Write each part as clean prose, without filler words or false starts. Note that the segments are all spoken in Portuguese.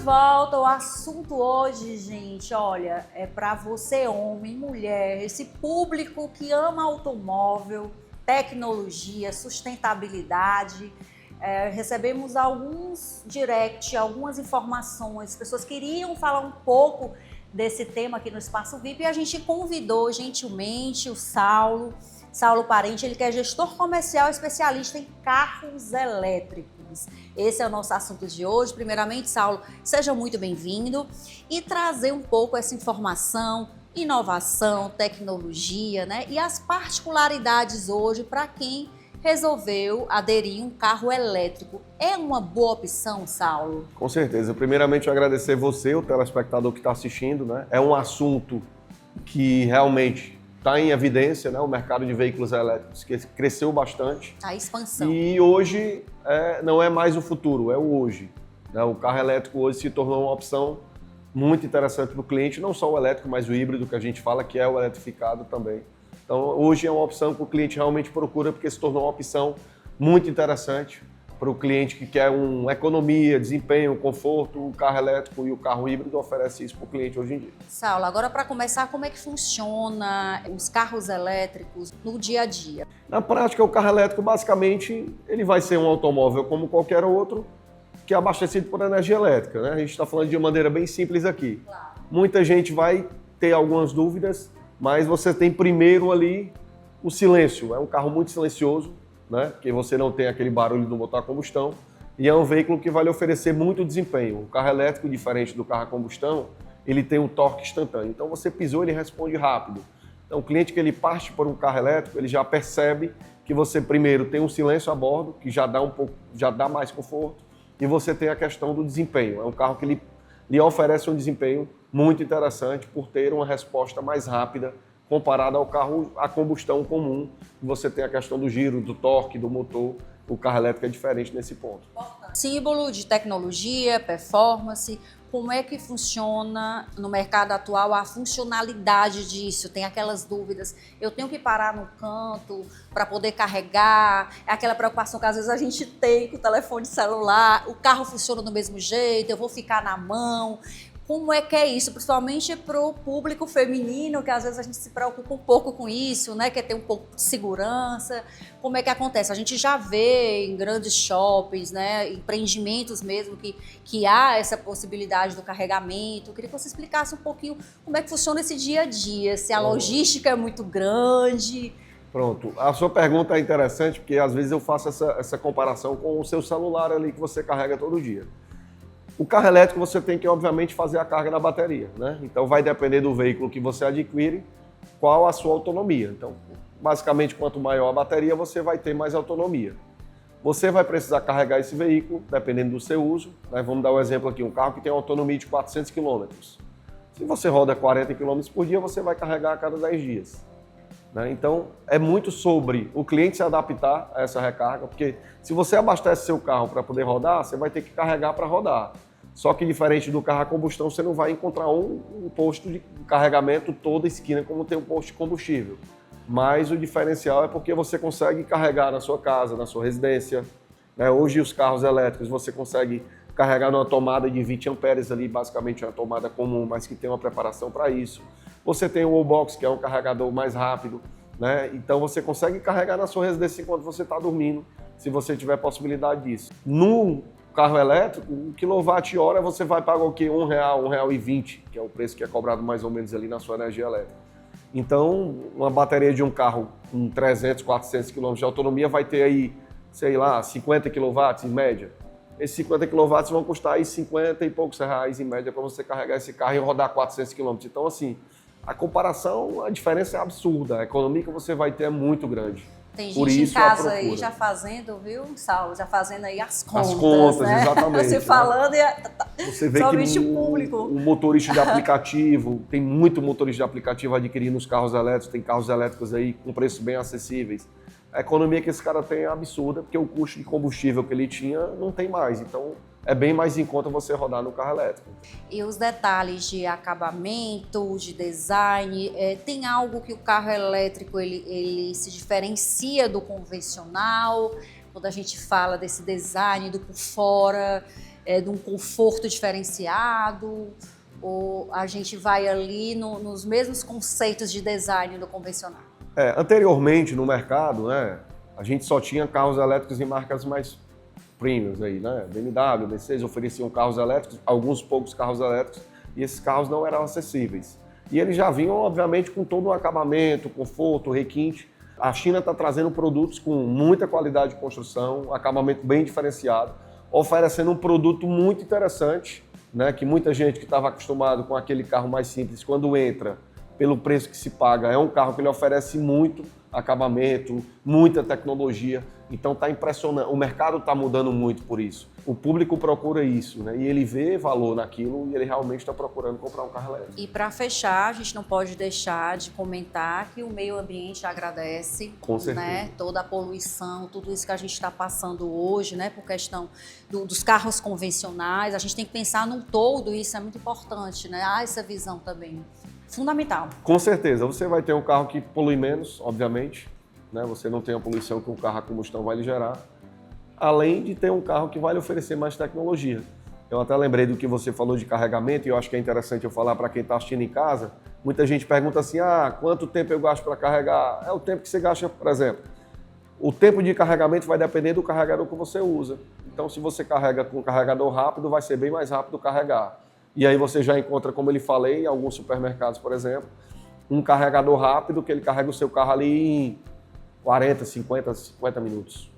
volta. O assunto hoje, gente, olha, é para você, homem, mulher, esse público que ama automóvel, tecnologia, sustentabilidade. Recebemos alguns direct, algumas informações, pessoas queriam falar um pouco desse tema aqui no Espaço VIP e a gente convidou gentilmente o Saulo Parente, ele que é gestor comercial especialista em carros elétricos. Esse é o nosso assunto de hoje. Primeiramente, Saulo, seja muito bem-vindo e trazer um pouco essa informação, inovação, tecnologia, né? E as particularidades hoje para quem resolveu aderir a um carro elétrico. É uma boa opção, Saulo? Com certeza. Primeiramente, eu agradecer você, o telespectador que está assistindo, né? É um assunto que realmente está em evidência, né? O mercado de veículos elétricos que cresceu bastante. A expansão. E hoje não é mais o futuro, é o hoje, né? O carro elétrico hoje se tornou uma opção muito interessante para o cliente, não só o elétrico, mas o híbrido que a gente fala, que é o eletrificado também. Então, hoje é uma opção que o cliente realmente procura, porque se tornou uma opção muito interessante para o cliente que quer uma economia, desempenho, conforto. O carro elétrico e o carro híbrido oferece isso para o cliente hoje em dia. Saulo, agora para começar, como é que funciona os carros elétricos no dia a dia? Na prática, o carro elétrico, basicamente, ele vai ser um automóvel como qualquer outro, que é abastecido por energia elétrica, né? A gente está falando de uma maneira bem simples aqui. Claro. Muita gente vai ter algumas dúvidas, mas você tem primeiro ali o silêncio. É um carro muito silencioso, né? Porque você não tem aquele barulho do motor a combustão e é um veículo que vai lhe oferecer muito desempenho. O carro elétrico, diferente do carro a combustão, ele tem um torque instantâneo. Então você pisou, ele responde rápido. Então o cliente que ele parte por um carro elétrico, ele já percebe que você primeiro tem um silêncio a bordo, que já dá mais conforto, e você tem a questão do desempenho. É um carro que lhe oferece um desempenho muito interessante por ter uma resposta mais rápida comparada ao carro a combustão comum. Você tem a questão do giro, do torque, do motor. O carro elétrico é diferente nesse ponto. Símbolo de tecnologia, performance, como é que funciona no mercado atual a funcionalidade disso? Tem aquelas dúvidas, eu tenho que parar no canto para poder carregar, é aquela preocupação que às vezes a gente tem com o telefone celular, o carro funciona do mesmo jeito, eu vou ficar na mão. Como é que é isso? Principalmente para o público feminino, que às vezes a gente se preocupa um pouco com isso, né? Quer ter um pouco de segurança. Como é que acontece? A gente já vê em grandes shoppings, né? Empreendimentos mesmo, que há essa possibilidade do carregamento. Eu queria que você explicasse um pouquinho como é que funciona esse dia a dia, se a logística é muito grande. Pronto. A sua pergunta é interessante, porque às vezes eu faço essa comparação com o seu celular ali que você carrega todo dia. O carro elétrico você tem que, obviamente, fazer a carga da bateria, né? Então vai depender do veículo que você adquire, qual a sua autonomia. Então, basicamente, quanto maior a bateria, você vai ter mais autonomia. Você vai precisar carregar esse veículo, dependendo do seu uso, né? Vamos dar um exemplo aqui, um carro que tem uma autonomia de 400 km. Se você roda 40 km por dia, você vai carregar a cada 10 dias. Né? Então, é muito sobre o cliente se adaptar a essa recarga, porque se você abastece seu carro para poder rodar, você vai ter que carregar para rodar. Só que diferente do carro a combustão, você não vai encontrar um posto de carregamento toda esquina como tem um posto de combustível. Mas o diferencial é porque você consegue carregar na sua casa, na sua residência. Né? Hoje os carros elétricos você consegue carregar numa tomada de 20 amperes ali, basicamente uma tomada comum, mas que tem uma preparação para isso. Você tem o wallbox, que é um carregador mais rápido, né? Então você consegue carregar na sua residência enquanto você está dormindo, se você tiver possibilidade disso. No carro elétrico, o quilowatt-hora você vai pagar o quê? R$1, R$1,20, que é o preço que é cobrado mais ou menos ali na sua energia elétrica. Então, uma bateria de um carro com 300, 400 km de autonomia vai ter aí, sei lá, 50 kW em média. Esses 50 kW vão custar aí 50 e poucos reais em média para você carregar esse carro e rodar 400 km. Então, assim, a comparação, a diferença é absurda. A economia que você vai ter é muito grande. Tem Por gente em isso, casa aí já fazendo, viu, Saulo? Já fazendo aí as contas. As contas, né? exatamente. Você falando e você vê somente que o público. O motorista de aplicativo, tem muito motorista de aplicativo adquirindo os carros elétricos, tem carros elétricos aí com preços bem acessíveis. A economia que esse cara tem é absurda, porque o custo de combustível que ele tinha não tem mais. Então, é bem mais em conta você rodar no carro elétrico. E os detalhes de acabamento, de design, tem algo que o carro elétrico ele se diferencia do convencional? Quando a gente fala desse design do por fora, de um conforto diferenciado? Ou a gente vai ali nos mesmos conceitos de design do convencional? Anteriormente, no mercado, né, a gente só tinha carros elétricos em marcas mais premiums aí, né? BMW, Mercedes ofereciam carros elétricos, alguns poucos carros elétricos, e esses carros não eram acessíveis. E eles já vinham, obviamente, com todo o acabamento, conforto, requinte. A China está trazendo produtos com muita qualidade de construção, acabamento bem diferenciado, oferecendo um produto muito interessante, né? Que muita gente que estava acostumado com aquele carro mais simples, quando entra, pelo preço que se paga, é um carro que ele oferece muito acabamento, muita tecnologia. Então está impressionante. O mercado está mudando muito por isso. O público procura isso, né? E ele vê valor naquilo e ele realmente está procurando comprar um carro elétrico. E para fechar, a gente não pode deixar de comentar que o meio ambiente agradece, Com certeza, né? Toda a poluição, tudo isso que a gente está passando hoje, né? Por questão dos carros convencionais, a gente tem que pensar num todo, e isso é muito importante, né? Há essa visão também fundamental. Com certeza, você vai ter um carro que polui menos, obviamente, né? Você não tem a poluição que um carro a combustão vai lhe gerar, além de ter um carro que vai lhe oferecer mais tecnologia. Eu até lembrei do que você falou de carregamento, e eu acho que é interessante eu falar para quem está assistindo em casa. Muita gente pergunta assim, quanto tempo eu gasto para carregar? É o tempo que você gasta, por exemplo. O tempo de carregamento vai depender do carregador que você usa. Então, se você carrega com um carregador rápido, vai ser bem mais rápido carregar. E aí você já encontra, como eu falei, em alguns supermercados, por exemplo, um carregador rápido que ele carrega o seu carro ali em 40, 50 minutos.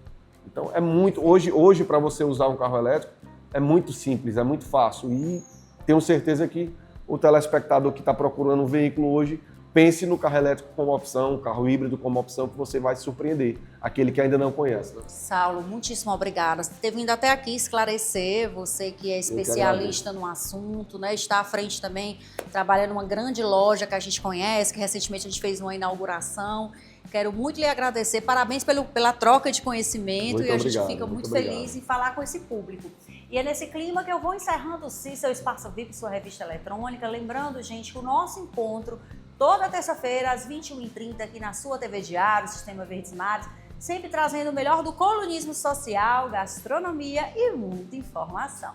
Então é muito, hoje para você usar um carro elétrico é muito simples, é muito fácil, e tenho certeza que o telespectador que está procurando um veículo hoje, pense no carro elétrico como opção, o carro híbrido como opção, que você vai se surpreender, aquele que ainda não conhece. Né? Saulo, muitíssimo obrigada por ter vindo até aqui esclarecer, você que é especialista no assunto, né? Está à frente também, trabalhando numa grande loja que a gente conhece, que recentemente a gente fez uma inauguração. Quero muito lhe agradecer, parabéns pela troca de conhecimento, e a gente fica muito feliz em falar com esse público. E é nesse clima que eu vou encerrando o seu Espaço VIP, sua revista eletrônica, lembrando, gente, que o nosso encontro toda terça-feira, às 21h30, aqui na sua TV Diário, Sistema Verdes Mares, sempre trazendo o melhor do colunismo social, gastronomia e muita informação.